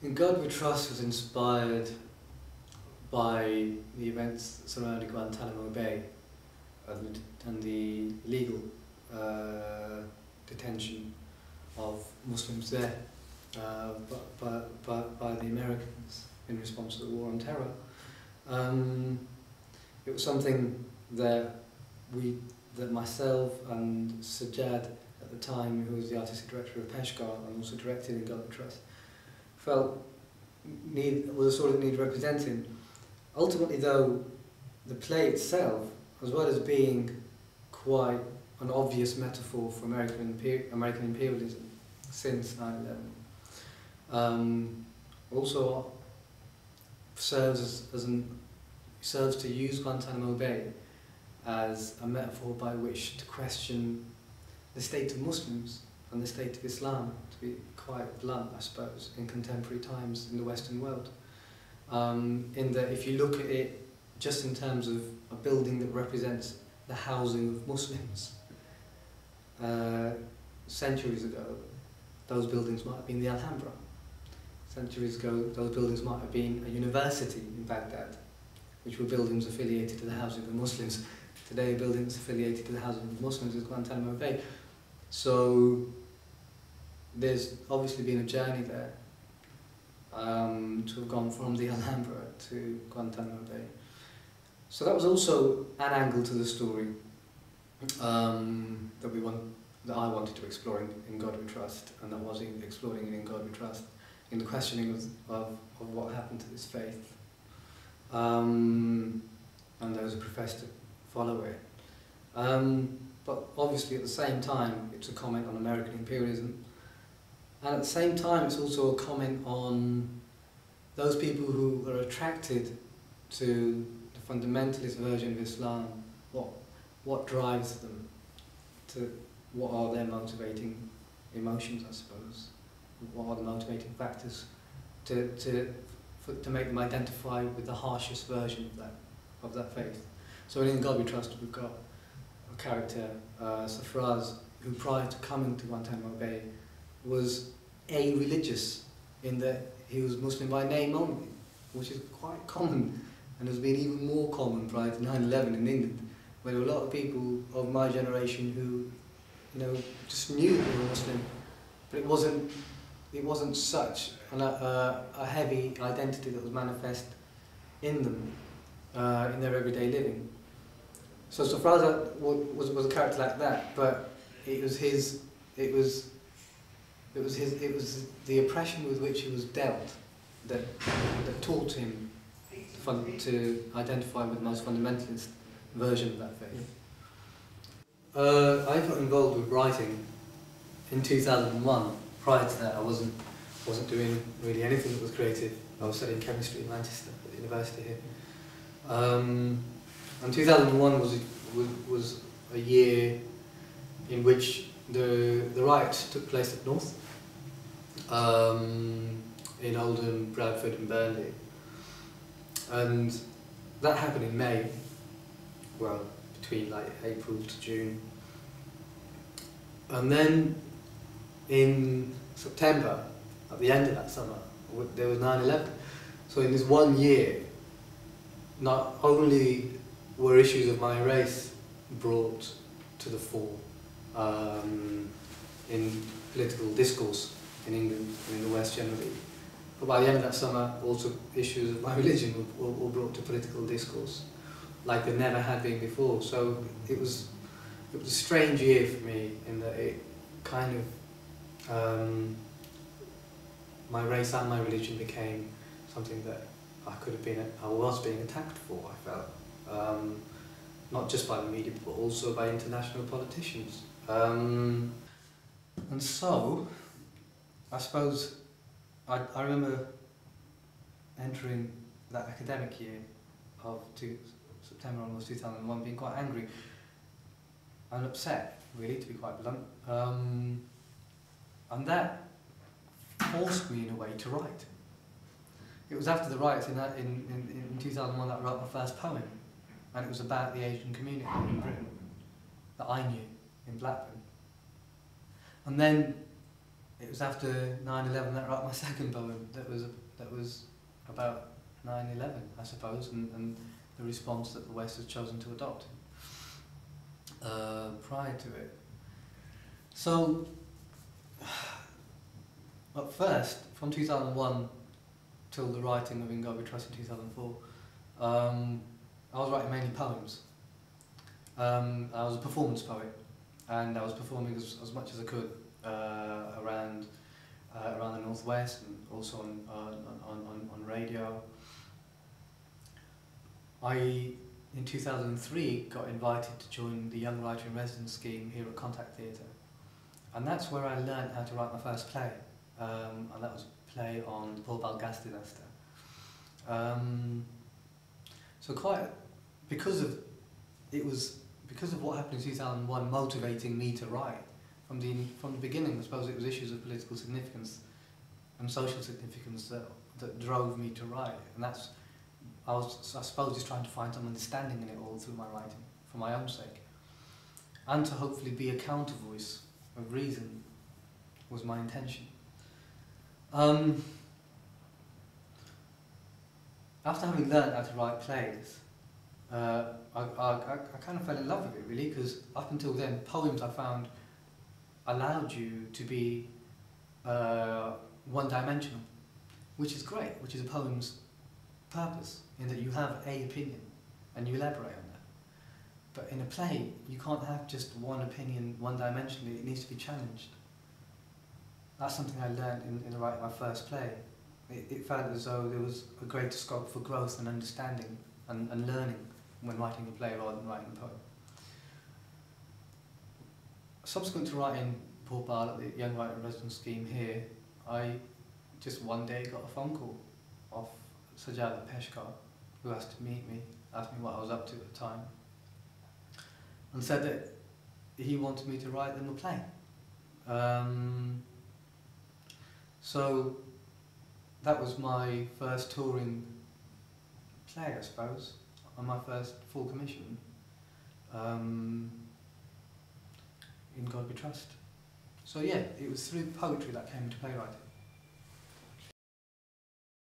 In God We Trust was inspired by the events surrounding Guantanamo Bay and the illegal detention of Muslims there by the Americans in response to the War on Terror. It was something that myself and Sajjad at the time, who was the artistic director of Peshkar and also directed in God We Trust, felt was a sort of need representing. Ultimately though, the play itself, as well as being quite an obvious metaphor for American imperialism since 9/11, also serves to use Guantanamo Bay as a metaphor by which to question the state of Muslims and the state of Islam, to be quite blunt, I suppose, in contemporary times in the Western world. In that if you look at it just in terms of a building that represents the housing of Muslims, centuries ago, those buildings might have been the Alhambra. Centuries ago, those buildings might have been a university in Baghdad, which were buildings affiliated to the housing of Muslims. Today, buildings affiliated to the housing of Muslims is Guantanamo Bay. So, there's obviously been a journey there to have gone from the Alhambra to Guantanamo Bay. So that was also an angle to the story that I wanted to explore in God We Trust, and that was exploring it in God We Trust, in the questioning of what happened to this faith, and those who profess to follow it. But obviously at the same time it's a comment on American imperialism, and at the same time it's also a comment on those people who are attracted to the fundamentalist version of Islam. What drives them? What are their motivating emotions, I suppose? What are the motivating factors to make them identify with the harshest version of that faith? So in God We Trust we've got a character, Safraz, who prior to coming to Guantanamo Bay was religious, in that he was Muslim by name only, which is quite common and has been even more common prior to 9/11 in England, where there were a lot of people of my generation who, just knew they were Muslim, but it wasn't such a heavy identity that was manifest in them in their everyday living. So Safraz was a character like that, but it was the oppression with which he was dealt that taught him to identify with the most fundamentalist version of that faith. I got involved with writing in 2001. Prior to that, I wasn't doing really anything that was creative. I was studying chemistry in Manchester at the university here. And 2001 was a year in which the riots took place up north, in Oldham, Bradford and Burnley. And that happened in May, well, between like April to June. And then in September, at the end of that summer, there was 9/11. So in this one year, not only were issues of my race brought to the fore in political discourse in England and in the West generally, but by the end of that summer, also issues of my religion were brought to political discourse, like they never had been before. So it was a strange year for me, in that it kind of my race and my religion became something that I was being attacked for, I felt. Not just by the media, but also by international politicians. And so, I suppose, I remember entering that academic year of September almost 2001, being quite angry and upset, really, to be quite blunt. And that forced me in a way to write. It was after the riots in 2001 that I wrote my first poem, and it was about the Asian community in Britain that I knew in Blackburn. And then it was after 9/11 that I wrote my second poem. That was about 9/11, I suppose, and the response that the West has chosen to adopt prior to it. So, at first, from 2001 till the writing of In God We Trust in 2004, I was writing mainly poems. I was a performance poet, and I was performing as much as I could around the Northwest, and also on radio. In 2003, got invited to join the Young Writer in Residence scheme here at Contact Theatre, and that's where I learned how to write my first play, and that was a play on the Paul Balgas dynasty. So because of what happened in 2001 motivating me to write from the beginning. I suppose it was issues of political significance and social significance that drove me to write, and I suppose just trying to find some understanding in it all through my writing, for my own sake, and to hopefully be a counter voice of reason was my intention. After having learned how to write plays, I kind of fell in love with it, really, because up until then, poems I found allowed you to be one-dimensional, which is great, which is a poem's purpose, in that you have a opinion and you elaborate on that. But in a play, you can't have just one opinion one-dimensionally, it needs to be challenged. That's something I learned in writing my first play. It felt as though there was a greater scope for growth and understanding and learning when writing a play rather than writing a poem. Subsequent to writing Paul Bal at the Young Writer in Residence scheme here, I just one day got a phone call off Sajjad at Peshkar, who asked to meet me, asked me what I was up to at the time, and said that he wanted me to write them a play. So that was my first touring play, I suppose, on my first full commission, In God We Trust. So yeah, it was through poetry that came into playwriting.